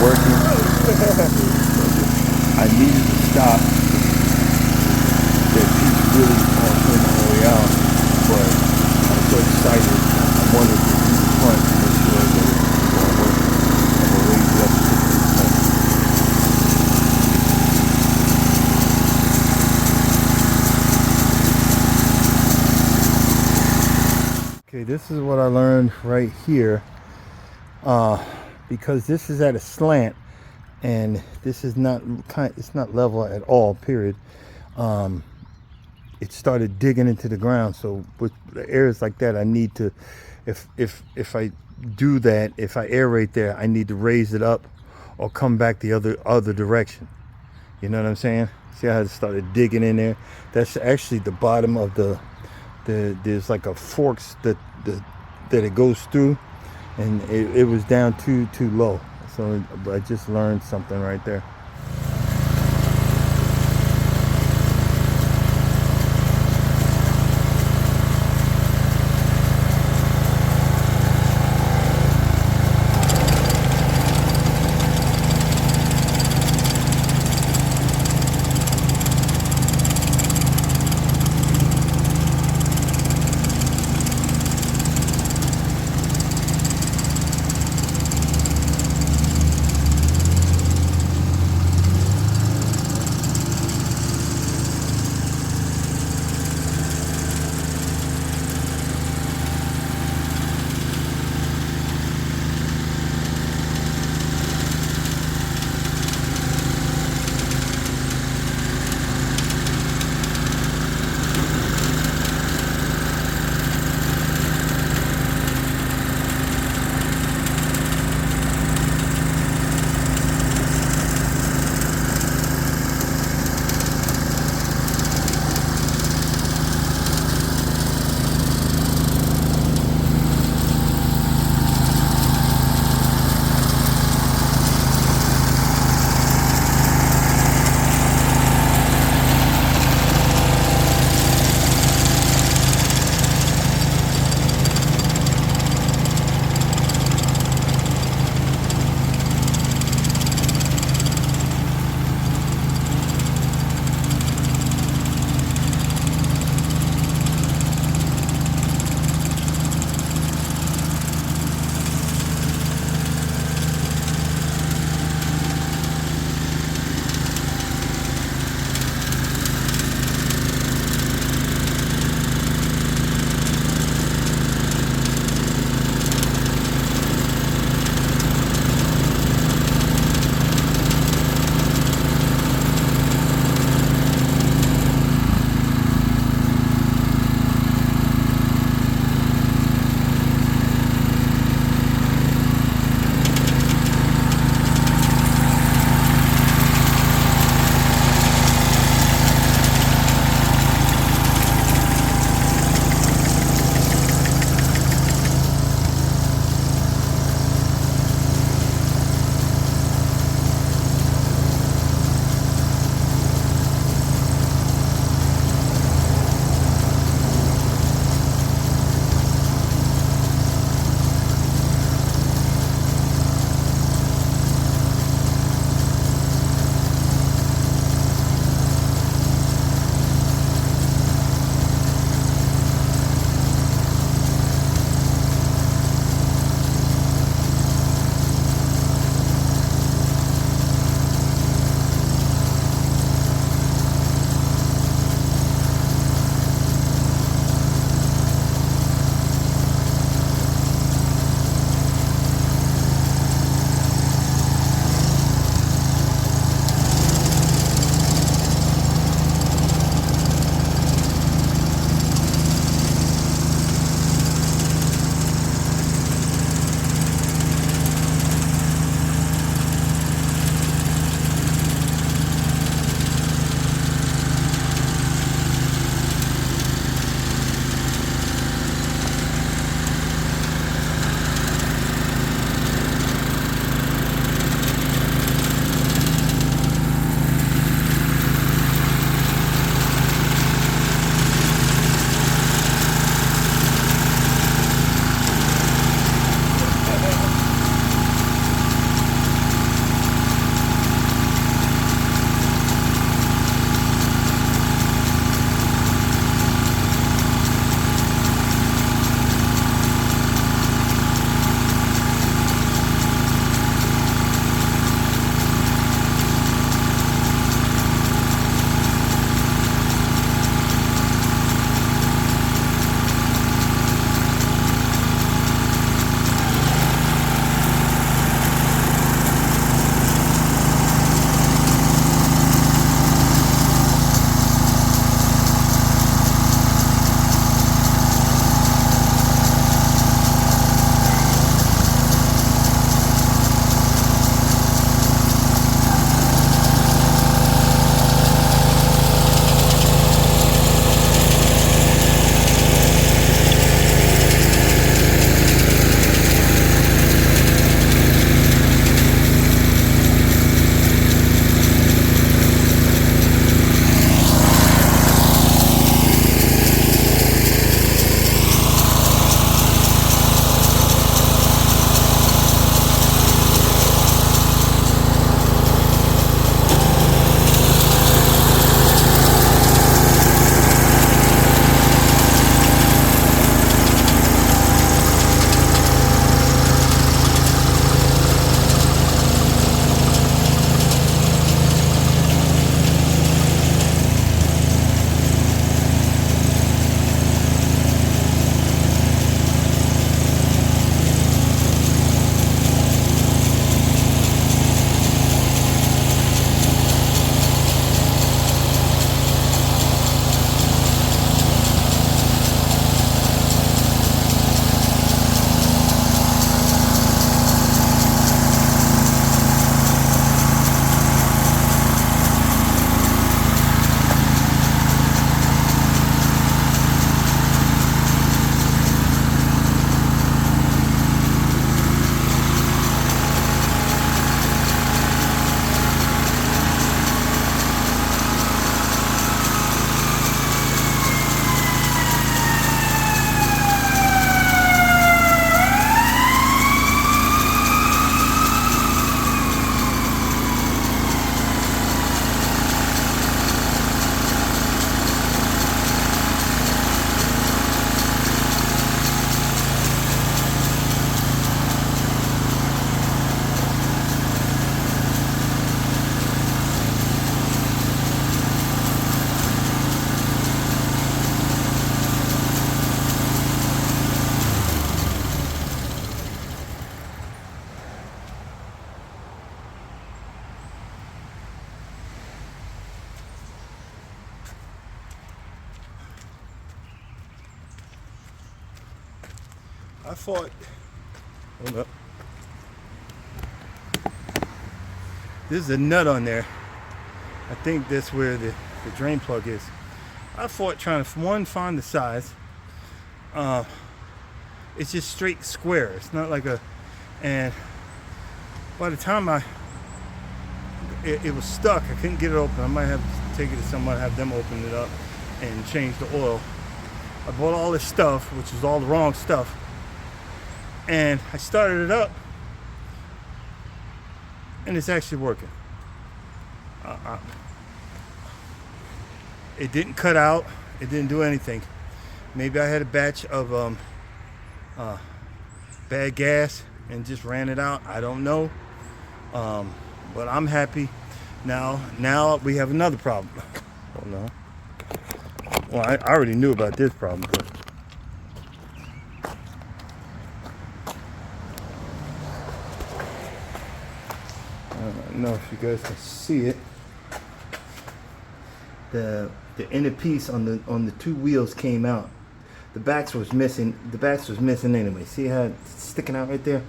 working. I needed to stop. That piece really came all the way out, but I'm so excited. I wanted to do the front to make sure that it was all working. I'm gonna raise it up to 50%. Okay, this is what I learned right here. Because this is at a slant, and this is not it's not level at all. Period. It started digging into the ground. So with the areas like that, I need to, if I do that, if I aerate there, I need to raise it up or come back the other direction. You know what I'm saying? See how it started digging in there? That's actually the bottom of there's like a forks that it goes through, and it was down too low. So I just learned something right there. thought, hold up. There's a nut on there. I think that's where the drain plug is. I thought trying to, one, find the size. It's just straight square. It's not like a, and by the time it was stuck, I couldn't get it open. I might have to take it to someone, have them open it up and change the oil. I bought all this stuff, which is all the wrong stuff, and I started it up, and it's actually working. It didn't cut out. It didn't do anything. Maybe I had a batch of bad gas and just ran it out. I don't know. But I'm happy. Now we have another problem. Hold on. Well, I already knew about this problem, but I don't know if you guys can see it. The inner piece on the two wheels came out. The backs was missing. The backs was missing anyway. See how it's sticking out right there?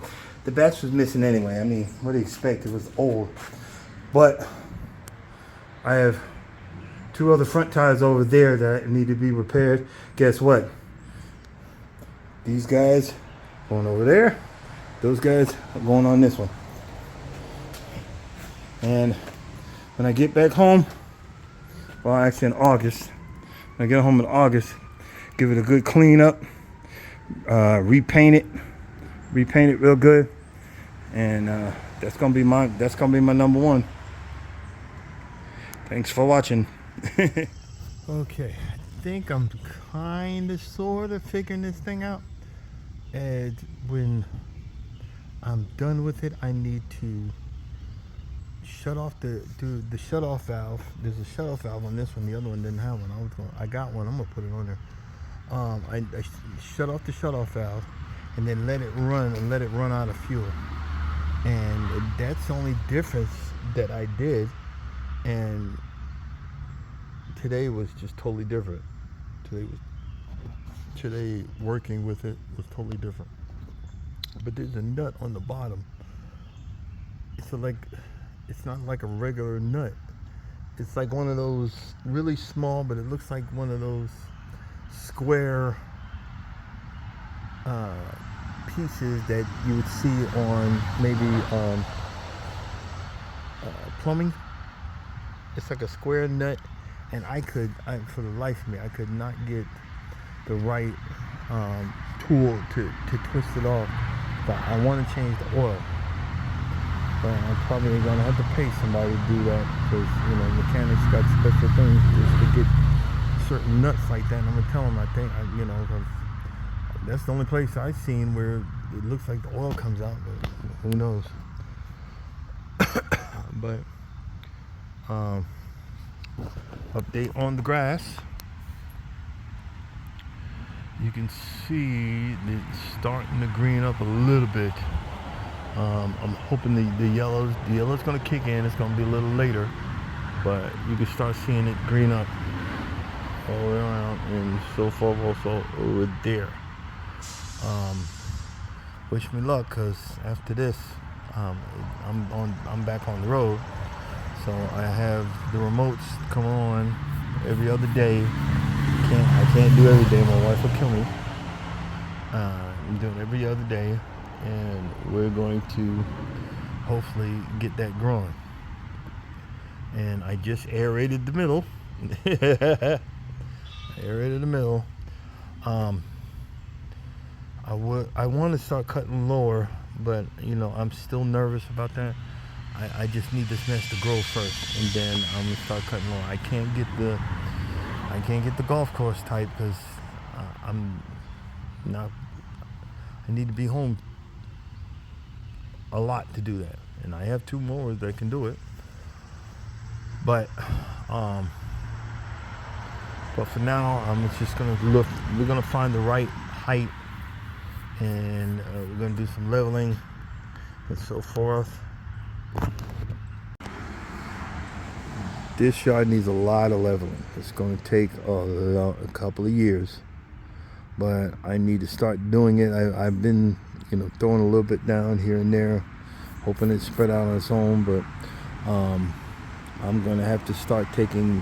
The backs was missing anyway. I mean, what do you expect? It was old. But I have two other front tires over there that need to be repaired. Guess what? These guys going over there. Those guys are going on this one. And when I get back home, well, actually in August, when I get home in August, give it a good clean up, repaint it real good, and that's gonna be my number one. Thanks for watching. Okay, I think I'm kind of sort of figuring this thing out, and when I'm done with it, I need to shut off the shut off valve. There's a shut off valve on this one. The other one didn't have one. I got one. I'm gonna put it on there. I shut off the shut off valve and then let it run and let it run out of fuel. And that's the only difference that I did. And today was just totally different. Today working with it was totally different. But there's a nut on the bottom. It's not like a regular nut. It's like one of those really small, but it looks like one of those square pieces that you would see on maybe plumbing. It's like a square nut, and for the life of me, I could not get the right tool to twist it off. But I want to change the oil. But I'm probably gonna have to pay somebody to do that, because mechanics got special things just to get certain nuts like that. And I'm gonna tell them, I think, that's the only place I've seen where it looks like the oil comes out, but who knows. But update on the grass. You can see it's starting to green up a little bit. I'm hoping the yellow's gonna kick in. It's gonna be a little later, but you can start seeing it green up all the way around, and so forth also over there. Wish me luck, cause after this, I'm back on the road, so I have the remotes come on every other day. I can't do every day. My wife will kill me. I'm doing every other day. And we're going to hopefully get that growing. And I just aerated the middle. Aerated the middle. I want to start cutting lower, but I'm still nervous about that. I just need this mess to grow first, and then I'm gonna start cutting lower. I can't get the golf course type, because I need to be home a lot to do that, and I have two mowers that can do it. But for now, I'm just gonna look. We're gonna find the right height, and we're gonna do some leveling and so forth. This yard needs a lot of leveling. It's gonna take a couple of years. but I need to start doing it. I've been, you know, throwing a little bit down here and there, hoping it spread out on its own, but I'm gonna have to start taking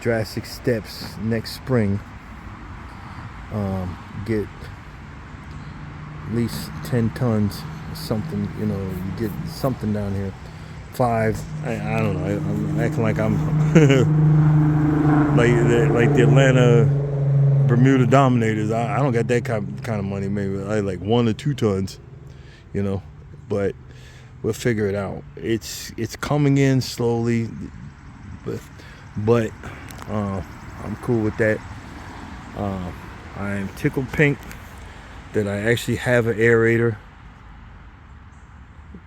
drastic steps next spring. Get at least 10 tons or something, you know, you get something down here. 5, I don't know, I'm acting like I'm like the Atlanta Bermuda Dominators. I don't got that kind of money. Maybe I like 1 or 2 tons, you know, but we'll figure it out. It's coming in slowly, but I'm cool with that. I am tickled pink that I actually have an aerator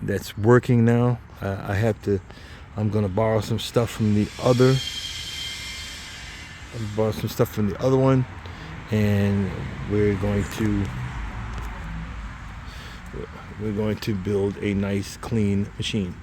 that's working now. I'm gonna borrow some stuff from the other. One, and we're going to build a nice, clean machine.